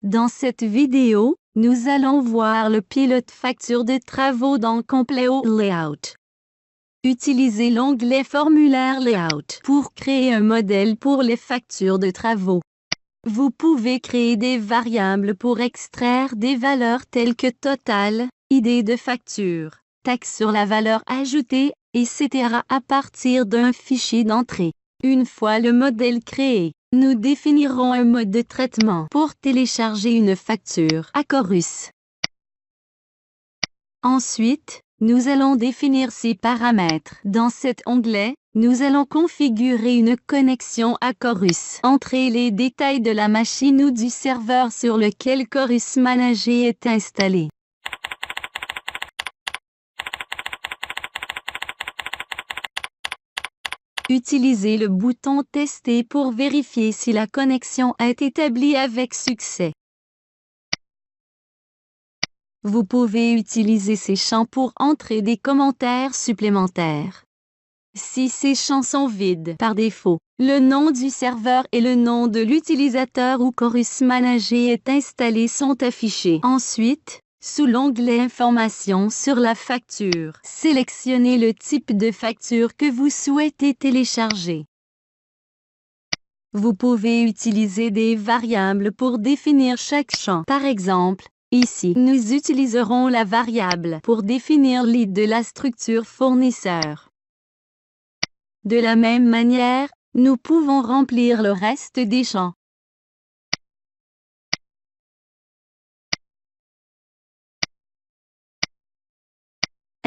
Dans cette vidéo, nous allons voir le pilote facture de travaux dans Compleo Layout. Utilisez l'onglet Formulaire Layout pour créer un modèle pour les factures de travaux. Vous pouvez créer des variables pour extraire des valeurs telles que total, idée de facture, taxe sur la valeur ajoutée, etc. à partir d'un fichier d'entrée. Une fois le modèle créé, nous définirons un mode de traitement pour télécharger une facture à Chorus. Ensuite, nous allons définir ces paramètres. Dans cet onglet, nous allons configurer une connexion à Chorus. Entrez les détails de la machine ou du serveur sur lequel Chorus Manager est installé. Utilisez le bouton Tester pour vérifier si la connexion est établie avec succès. Vous pouvez utiliser ces champs pour entrer des commentaires supplémentaires. Si ces champs sont vides par défaut, le nom du serveur et le nom de l'utilisateur où Chorus Manager est installé sont affichés. Ensuite, sous l'onglet Informations sur la facture, sélectionnez le type de facture que vous souhaitez télécharger. Vous pouvez utiliser des variables pour définir chaque champ. Par exemple, ici, nous utiliserons la variable pour définir l'id de la structure fournisseur. De la même manière, nous pouvons remplir le reste des champs.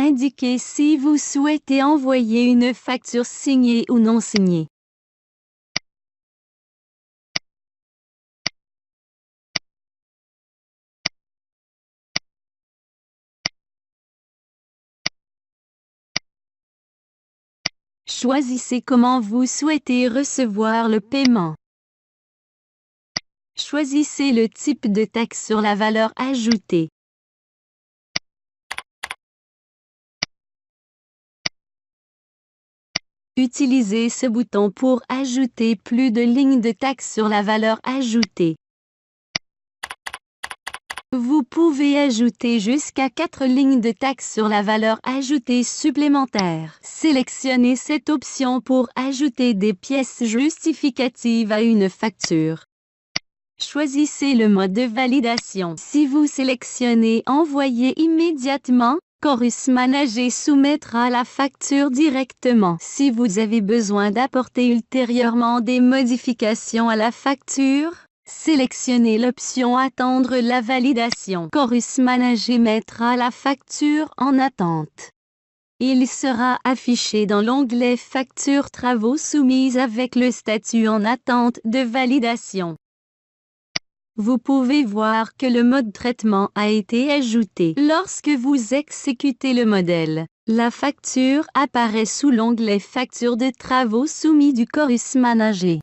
Indiquez si vous souhaitez envoyer une facture signée ou non signée. Choisissez comment vous souhaitez recevoir le paiement. Choisissez le type de taxe sur la valeur ajoutée. Utilisez ce bouton pour ajouter plus de lignes de taxe sur la valeur ajoutée. Vous pouvez ajouter jusqu'à 4 lignes de taxe sur la valeur ajoutée supplémentaires. Sélectionnez cette option pour ajouter des pièces justificatives à une facture. Choisissez le mode de validation. Si vous sélectionnez Envoyer immédiatement, Chorus Manager soumettra la facture directement. Si vous avez besoin d'apporter ultérieurement des modifications à la facture, sélectionnez l'option Attendre la validation. Chorus Manager mettra la facture en attente. Il sera affiché dans l'onglet Facture travaux soumise avec le statut en attente de validation. Vous pouvez voir que le mode traitement a été ajouté. Lorsque vous exécutez le modèle, la facture apparaît sous l'onglet Facture de travaux soumis du Chorus Manager.